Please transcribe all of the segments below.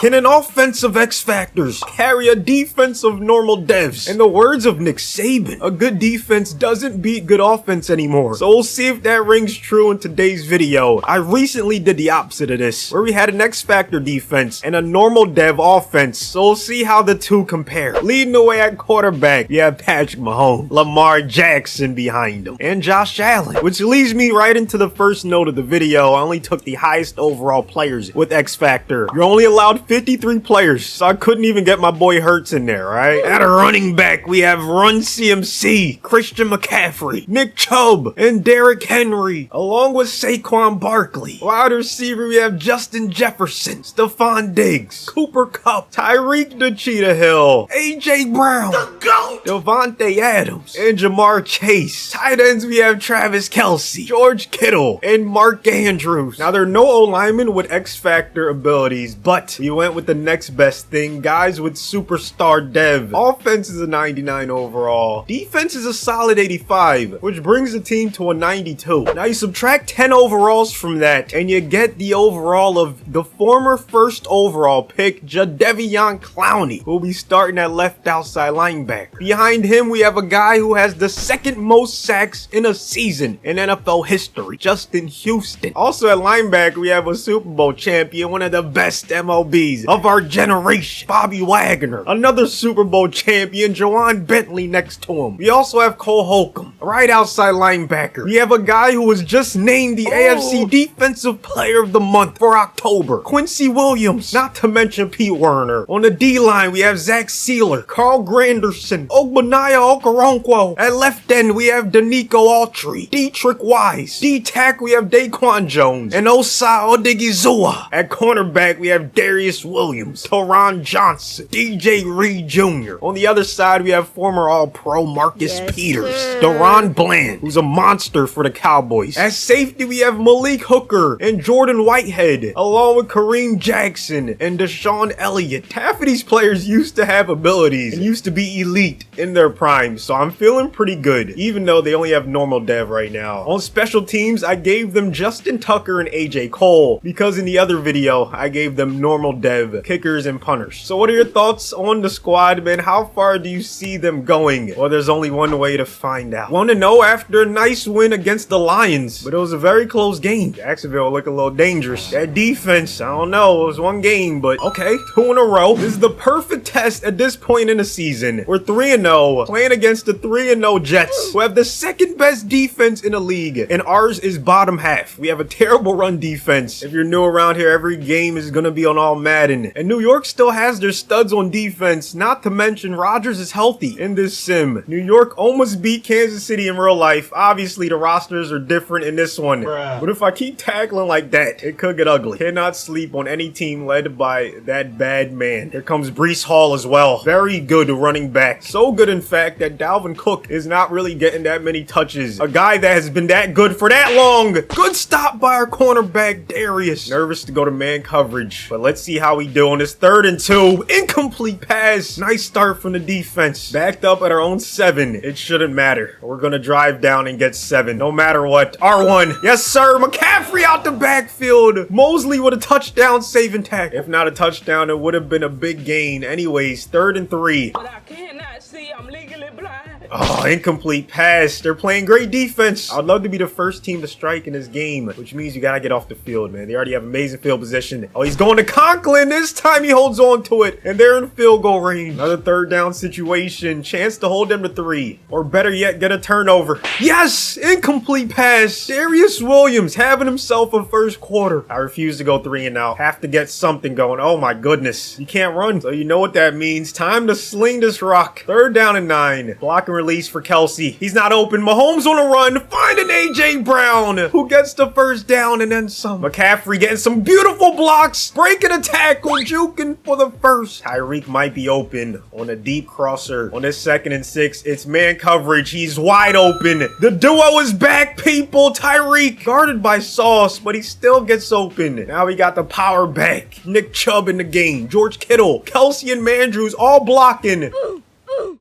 Can an offensive X-Factors carry a defense of normal devs? In the words of Nick Saban, a good defense doesn't beat good offense anymore. So we'll see if that rings true in today's video. I recently did the opposite of this, where we had an X-Factor defense and a normal dev offense. So we'll see how the two compare. Leading the way at quarterback, we have Patrick Mahomes, Lamar Jackson behind him, and Josh Allen, which leads me right into the first note of the video. I only took the highest overall players with X-Factor. You're only allowed 53 players, so I couldn't even get my boy Hurts in there, right? At a running back, we have Run CMC, Christian McCaffrey, Nick Chubb, and Derrick Henry, along with Saquon Barkley. Wide receiver, we have Justin Jefferson, Stephon Diggs, Cooper Kupp, Tyreek the Cheetah Hill, AJ Brown, the GOAT, Devontae Adams, and Jamar Chase. Tight ends, we have Travis Kelce, George Kittle, and Mark Andrews. Now, there are no O-linemen with X-Factor abilities, but we went with the next best thing, guys with superstar dev. Offense is a 99 overall. Defense is a solid 85, which brings the team to a 92. Now, you subtract 10 overalls from that, and you get the overall of the former first overall pick, Jadeveon Clowney, who will be starting at left outside linebacker. Behind him, we have a guy who has the second most sacks in a season in NFL history, Justin Houston. Also at linebacker, we have a Super Bowl champion, one of the best MLBs of our generation, Bobby Wagner. Another Super Bowl champion, Juwan Bentley, next to him. We also have Cole Holcomb, right outside linebacker. We have a guy who was just named the AFC Defensive Player of the Month for October, Quincy Williams, not to mention Pete Werner. On the D-line, we have Zach Sealer, Carl Granderson, Ogbonnia Okoronkwo. At left end, we have Danico Autry, Dietrich Wise. D-tack, we have Daquan Jones, and Osai Odigizua. At cornerback, we have Darius Williams, Teron Johnson, DJ Reed Jr. On the other side, we have former All-Pro Marcus Peters, Deron Bland, who's a monster for the Cowboys. At safety, we have Malik Hooker and Jordan Whitehead, along with Kareem Jackson and Deshaun Elliott. Half of these players used to have abilities and used to be elite in their prime, so I'm feeling pretty good, even though they only have normal dev right now. On special teams, I gave them Justin Tucker and AJ Cole, because in the other video, I gave them normal dev, kickers and punters. So what are your thoughts on the squad, man? How far do you see them going? Well, there's only one way to find out. Want to know after a nice win against the Lions, but it was a very close game. Jacksonville look a little dangerous. That defense, I don't know, it was one game, but okay, 2 in a row. This is the perfect test at this point in the season. We're 3-0, playing against the 3-0 Jets, who have the second best defense in the league, and ours is bottom half. We have a terrible run defense. If you're new around here, every game is gonna be on all Madden, and New York still has their studs on defense, not to mention Rodgers is healthy in this sim. New York almost beat Kansas City in real life. Obviously, the rosters are different in this one, but if I keep tackling like that, it could get ugly. Cannot sleep on any team led by that bad man. Here comes Breece Hall as well. Very good running back. So good, in fact, that Dalvin Cook is not really getting that many touches. A guy that has been that good for that long. Good stop by our cornerback, Darius. Nervous to go to man coverage, but let's see how we do on this 3rd and 2. Incomplete pass. Nice start from the defense. Backed up at our own 7. It shouldn't matter. We're gonna drive down and get 7, no matter what. R1. Yes, sir. McCaffrey out the backfield. Mosley with a touchdown saving tackle. If not a touchdown, it would have been a big gain. Anyways, 3rd and 3. But I cannot see, I'm legally blind. Oh, incomplete pass. They're playing great defense. I'd love to be the first team to strike in this game, which means you gotta get off the field, man. They already have amazing field position. Oh, he's going to Conklin. This time he holds on to it, and they're in field goal range. Another 3rd down situation. Chance to hold them to 3, or better yet, get a turnover. Yes! Incomplete pass. Darius Williams having himself a first quarter. I refuse to go 3 and out. Have to get something going. Oh my goodness. You can't run, so you know what that means. Time to sling this rock. 3rd down and 9. Block and release for Kelce. He's not open. Mahomes on a run. Finding AJ Brown, who gets the first down and then some. McCaffrey getting some beautiful blocks. Breaking a tackle. Juking for the first. Tyreek might be open on a deep crosser. On this 2nd and 6, it's man coverage. He's wide open. The duo is back, people. Tyreek guarded by Sauce, but he still gets open. Now we got the power back. Nick Chubb in the game. George Kittle, Kelce and Mandrews all blocking.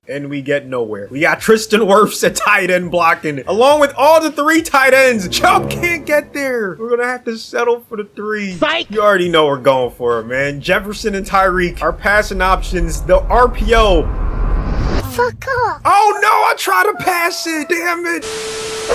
And we get nowhere. We got Tristan Wirfs at tight end blocking, along with all the 3 tight ends. Chubb can't get there. We're gonna have to settle for the 3. Psych! You already know we're going for it, man. Jefferson and Tyreek, our passing options, the RPO. Fuck off. Oh no, I tried to pass it. Damn it.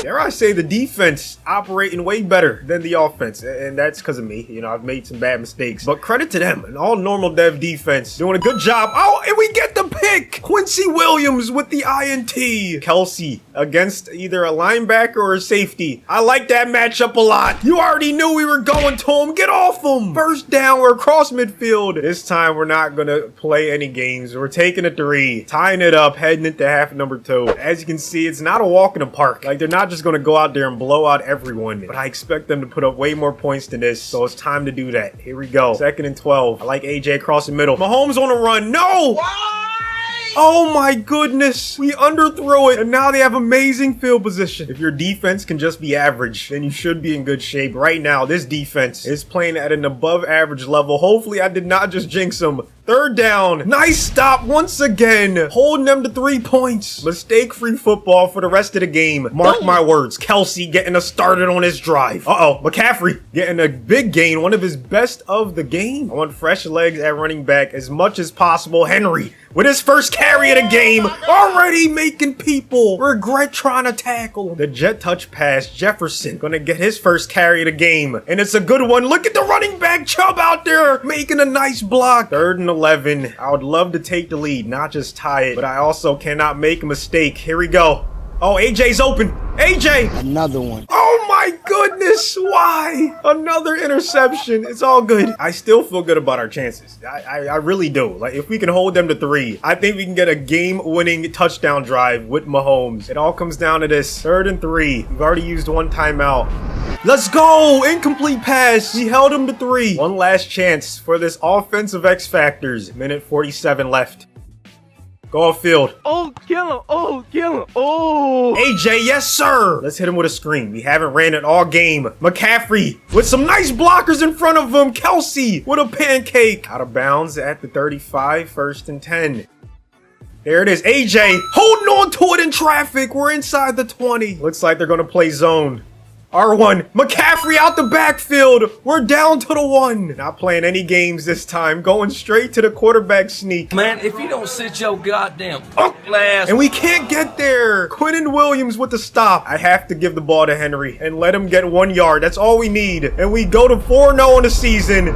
Dare I say the defense operating way better than the offense. And that's because of me. You know, I've made some bad mistakes. But credit to them. An all normal dev defense doing a good job. Oh, and we get the pick. Quincy Williams with the INT. Kelsey against either a linebacker or a safety. I like that matchup a lot. You already knew we were going to him. Get off him. First down, we're across midfield. This time we're not going to play any games. We're taking a 3. Tying it up, heading into half number 2. As you can see, it's not a walk in the park. Like, they're not just going to go out there and blow out everyone, but I expect them to put up way more points than this, so it's time to do that. Here we go. 2nd and 12. I like AJ across the middle. Mahomes on a run. No! Why? Oh my goodness. We underthrow it, and now they have amazing field position. If your defense can just be average, then you should be in good shape. Right now, this defense is playing at an above average level. Hopefully, I did not just jinx them. 3rd down. Nice stop once again. Holding them to 3 points. Mistake-free football for the rest of the game. Mark my words. Kelsey getting us started on his drive. Uh-oh. McCaffrey getting a big gain. One of his best of the game. I want fresh legs at running back as much as possible. Henry with his first carry of the game. Already making people regret trying to tackle him. The jet touch pass. Jefferson gonna get his first carry of the game. And it's a good one. Look at the running back Chubb out there making a nice block. 3rd and 11. I would love to take the lead, not just tie it, but I also cannot make a mistake. Here we go. Oh, AJ's open. AJ! Another one. Oh my goodness, why? Another interception. It's all good. I still feel good about our chances. I really do. Like, if we can hold them to 3, I think we can get a game-winning touchdown drive with Mahomes. It all comes down to this. 3rd and 3. We've already used 1 timeout. Let's go! Incomplete pass. We held him to 3. One last chance for this offensive X Factors. Minute 47 left. Go off field. Oh, kill him. Oh, kill him. Oh. AJ, yes, sir. Let's hit him with a screen. We haven't ran it all game. McCaffrey with some nice blockers in front of him. Kelsey with a pancake. Out of bounds at the 35. 1st and 10. There it is. AJ holding on to it in traffic. We're inside the 20. Looks like they're going to play zone. R1, McCaffrey out the backfield. We're down to the 1. Not playing any games this time. Going straight to the quarterback sneak. Man, if you don't sit your goddamn ass. And we can't get there. Quinton Williams with the stop. I have to give the ball to Henry and let him get 1 yard. That's all we need. And we go to 4-0 in the season.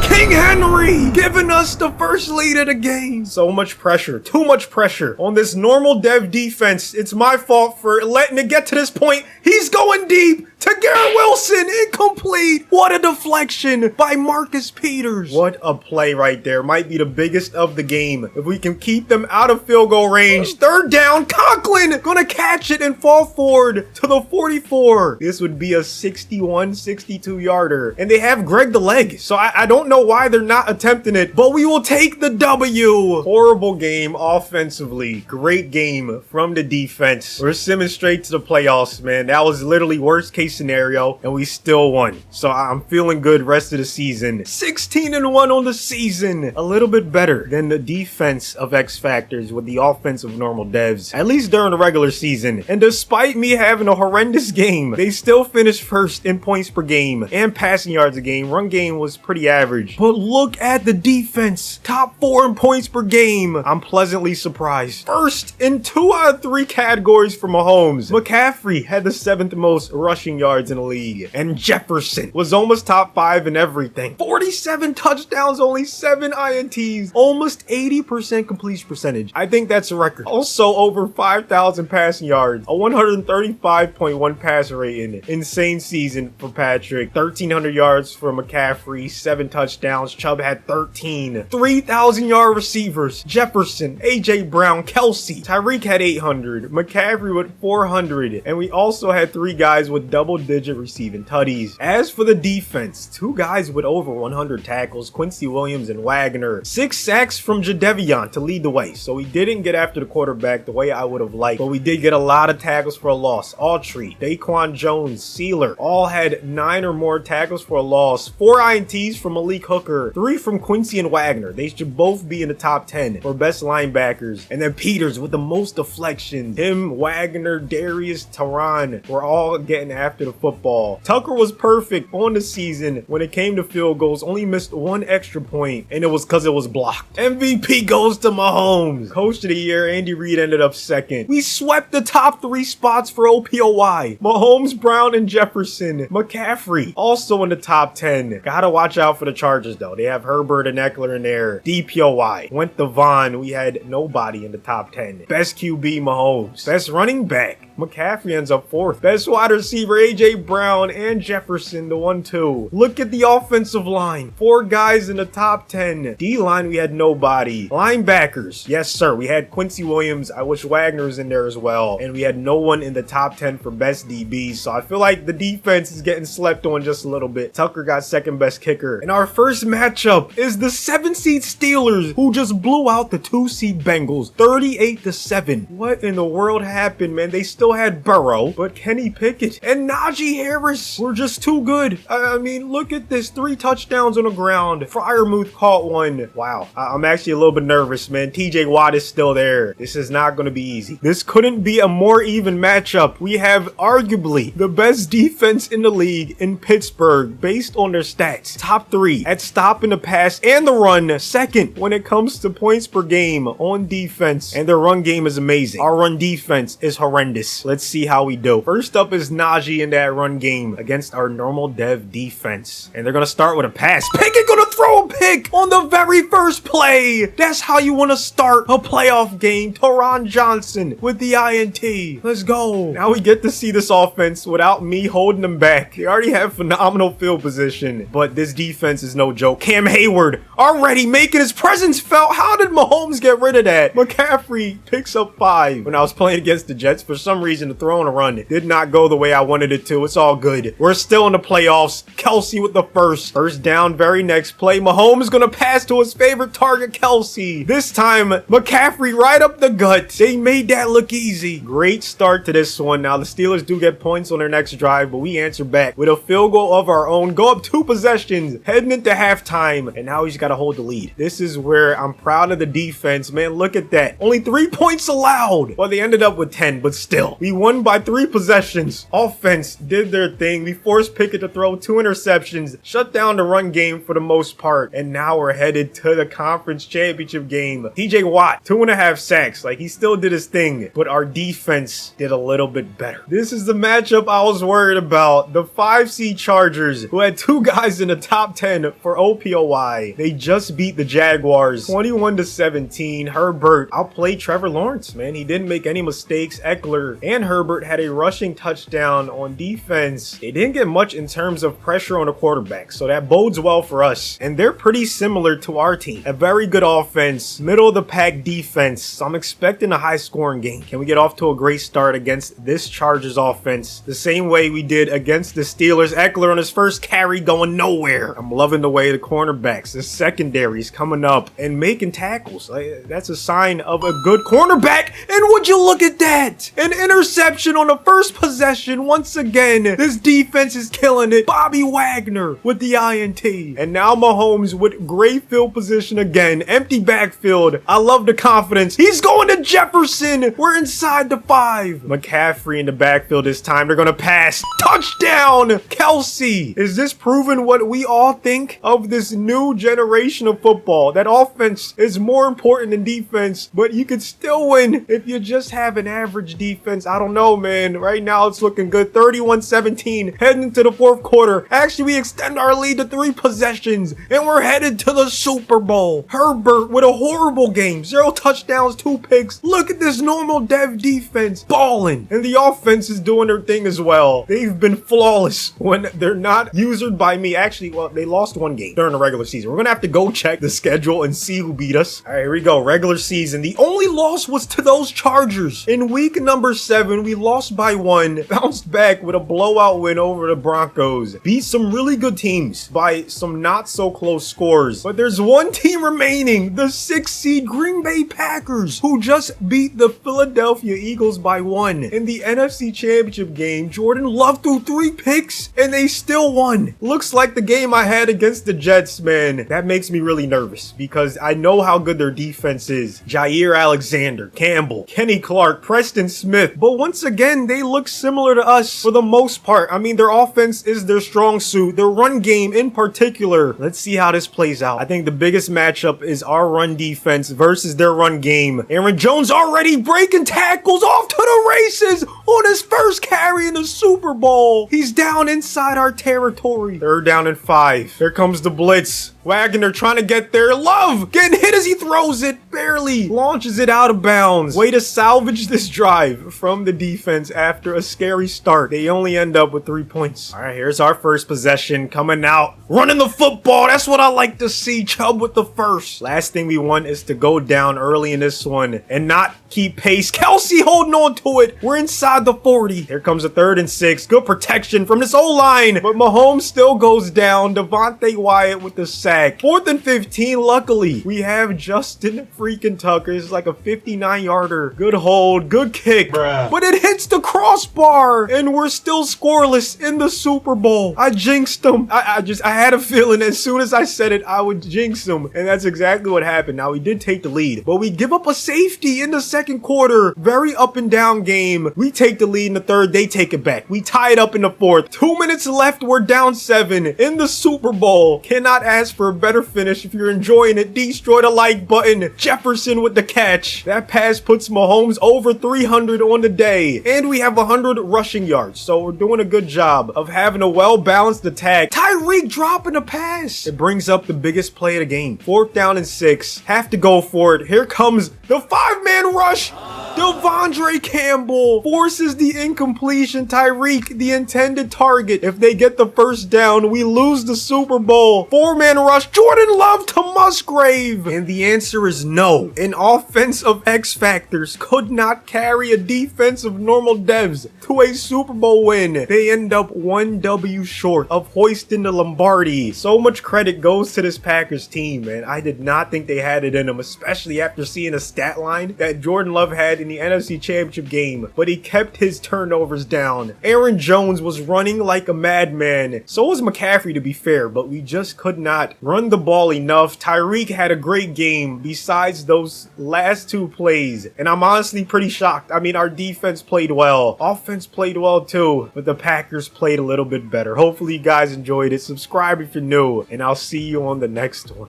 King Henry giving us the first lead of the game. So much pressure. Too much pressure on this normal dev defense. It's my fault for letting it get to this point. He's going deep to Garrett Wilson. Incomplete. What a deflection by Marcus Peters. What a play right there. Might be the biggest of the game. If we can keep them out of field goal range. 3rd down. Conklin gonna catch it and fall forward to the 44. This would be a 61, 62 yarder. And they have Greg the leg. So I don't know why they're not attempting it, but we will take the W. Horrible game offensively. Great game from the defense. We're simming straight to the playoffs, man. That was literally worst case scenario, and we still won. So I'm feeling good rest of the season. 16-1 on the season. A little bit better than the defense of X Factors with the offense of normal devs, at least during the regular season. And despite me having a horrendous game, they still finished 1st in points per game and passing yards a game. Run game was pretty average. But look at the defense. Top 4 in points per game. I'm pleasantly surprised. 1st in 2 out of 3 categories for Mahomes. McCaffrey had the 7th most rushing yards in the league. And Jefferson was almost top 5 in everything. 47 touchdowns, only 7 INTs. Almost 80% completion percentage. I think that's a record. Also over 5,000 passing yards. A 135.1 passer rating. Insane season for Patrick. 1,300 yards for McCaffrey. 7 touchdowns. Chubb had 13. 3,000 yard receivers. Jefferson, AJ Brown, Kelsey. Tyreek had 800. McCaffrey with 400. And we also had 3 guys with double-digit receiving tutties. As for the defense, 2 guys with over 100 tackles, Quincy Williams and Wagner. 6 sacks from Jadeveon to lead the way. So we didn't get after the quarterback the way I would have liked, but we did get a lot of tackles for a loss. Autry, Daquan Jones, Sealer, all had 9 or more tackles for a loss. 4 INTs from Malik Hook Hooker, 3 from Quincy and Wagner. They should both be in the top 10 for best linebackers. And then Peters with the most deflections. Him, Wagner, Darius, Tehran were all getting after the football. Tucker was perfect on the season when it came to field goals, only missed 1 extra point, and it was because it was blocked. MVP goes to Mahomes. Coach of the year, Andy Reid ended up second. We swept the top 3 spots for OPOY. Mahomes, Brown, and Jefferson. McCaffrey also in the top 10. Gotta watch out for the Chargers though. They have Herbert and Eckler in there. DPOY. Went to Vaughn. We had nobody in the top 10. Best QB, Mahomes. Best running back, McCaffrey ends up 4th. Best wide receiver, AJ Brown and Jefferson, the 1-2. Look at the offensive line. 4 guys in the top 10. D-line, we had nobody. Linebackers, yes sir, we had Quincy Williams. I wish Wagner was in there as well. And we had no one in the top 10 for best DBs. So I feel like the defense is getting slept on just a little bit. Tucker got second best kicker. And our first matchup is the 7-seed Steelers, who just blew out the 2-seed Bengals 38-7. What in the world happened, man? They still had Burrow, but Kenny Pickett and Najee Harris were just too good. I mean, look at this. 3 touchdowns on the ground. Freiermuth caught one. Wow. I'm actually a little bit nervous, man. TJ Watt is still there. This is not going to be easy. This couldn't be a more even matchup. We have arguably the best defense in the league in Pittsburgh based on their stats. Top 3 at stopping the pass and the run. Second when it comes to points per game on defense. And their run game is amazing. Our run defense is horrendous. Let's see how we do. First up is Najee in that run game against our normal dev defense. And they're going to start with a pass. Pickett going to throw a pick on the very first play. That's how you want to start a playoff game. Tehran Johnson with the INT. Let's go. Now we get to see this offense without me holding them back. They already have phenomenal field position, but this defense is no joke. Cam Hayward already making his presence felt. How did Mahomes get rid of that? McCaffrey picks up 5. When I was playing against the Jets, for some reason the throw and a run did not go the way I wanted it to. It's all good. We're still in the playoffs. Kelsey with the first down. Very next play, Mahomes gonna pass to his favorite target, Kelsey. This time McCaffrey right up the gut. They made that look easy. Great start to this one. Now the Steelers do get points on their next drive, but we answer back with a field goal of our own. Go up 2 possessions heading into halftime, and now we just gotta hold the lead. This is where I'm proud of the defense, man. Look at that. Only 3 points allowed. Well, they ended up with 10, but still, we won by 3 possessions. Offense did their thing. We forced Pickett to throw 2 interceptions, shut down the run game for the most part, and now we're headed to the conference championship game. TJ Watt, 2.5 sacks. Like, he still did his thing, but our defense did a little bit better. This is the matchup I was worried about. The 5-seed Chargers, who had 2 guys in the top 10 for OPOY. They just beat the Jaguars 21-17. Herbert outplayed Trevor Lawrence, man. He didn't make any mistakes. Eckler and Herbert had a rushing touchdown on defense. They didn't get much in terms of pressure on the quarterback, so that bodes well for us. And they're pretty similar to our team. A very good offense, middle of the pack defense. So I'm expecting a high scoring game. Can we get off to a great start against this Chargers offense the same way we did against the Steelers? Eckler on his first carry going nowhere. I'm loving the way the cornerbacks, the secondaries coming up and making tackles. That's a sign of a good cornerback. And would you look at that? An interception on the first possession. Once again, this defense is killing it. Bobby Wagner with the INT. And now Mahomes with great field position again. Empty backfield. I love the confidence. He's going to Jefferson. We're inside the 5. McCaffrey in the backfield this time. They're going to pass. Touchdown! Kelsey. Is this proving what we all think of this new generation of football? That offense is more important than defense, but you could still win if you just have an average defense. I don't know, man. Right now it's looking good. 31-17 heading into the 4th quarter. Actually, we extend our lead to 3 possessions and we're headed to the Super Bowl. Herbert with a horrible game. 0 touchdowns, 2 picks. Look at this normal dev defense balling, and the offense is doing their thing as well. They've been flawless when they're not usured by me. Actually, well, they lost 1 game during the regular season. We're gonna have to go check the schedule and see who beat us. All right, here we go. Regular season. The only loss was to those Chargers. In week number 7, we lost by 1, bounced back with a blowout win over the Broncos. Beat some really good teams by some not so close scores. But there's one team remaining, the 6th seed Green Bay Packers, who just beat the Philadelphia Eagles by 1. In the NFC Championship game, Jordan Love threw 3 picks and they still won. Looks like the game I had against the Jets, man. That makes me really nervous because I know how good their defense is. Jair Alexander, Campbell, Kenny Clark, Preston Smith. But once again, they look similar to us for the most part. I mean, their offense is their strong suit, their run game in particular. Let's see how this plays out. I think the biggest matchup is our run defense versus their run game. Aaron Jones already breaking tackles, off to the races on his first carry in the Super Bowl. He's down inside our territory. 3rd down and 5. Here comes the blitz. Wagner trying to get there. Love getting hit as he throws it. Barely launches it out of bounds. Way to salvage this drive from the defense after a scary start. They only end up with 3 points. All right, here's our first possession coming out. Running the football. That's what I like to see. Chubb with the first. Last thing we want is to go down early in this one and not keep pace. Kelsey holding on to it. We're inside the 40. Here comes a 3rd and 6. Good protection from this O-line. But Mahomes still goes down. Devontae Wyatt with the sack. 4th and 15. Luckily, we have Justin freaking Tucker. It's like a 59-yarder. Good hold. Good kick. Bruh. But it hits the crossbar. And we're still scoreless in the Super Bowl. I jinxed them. I had a feeling as soon as I said it, I would jinx them. And that's exactly what happened. Now, we did take the lead. But we give up a safety in the second quarter. Very up and down game. We take the lead in the 3rd. They take it back. We tie it up in the 4th. 2 minutes left. We're down 7 in the Super Bowl. Cannot ask for a better finish. If you're enjoying it, destroy the like button. Jefferson with the catch. That pass puts Mahomes over 300 on the day. And we have 100 rushing yards. So we're doing a good job of having a well-balanced attack. Tyreek dropping a pass. It brings up the biggest play of the game. 4th down and 6. Have to go for it. Here comes the 5-man rush. Devondre Campbell forces the incompletion. Tyreek, the intended target. If they get the 1st down, we lose the Super Bowl. 4-man rush. Jordan Love to Musgrave. And the answer is no. An offense of X Factors could not carry a defense of normal devs to a Super Bowl win. They end up 1 W short of hoisting the Lombardi. So much credit goes to this Packers team, man. I did not think they had it in them, especially after seeing a stat line that Jordan Love had in the NFC Championship game, but he kept his turnovers down. Aaron Jones was running like a madman. So was McCaffrey, to be fair, but we just could not run the ball enough. Tyreek had a great game besides those last 2 plays, and I'm honestly pretty shocked. I mean, our defense played well. Offense played well too, but the Packers played a little bit better. Hopefully you guys enjoyed it. Subscribe if you're new, and I'll see you on the next one.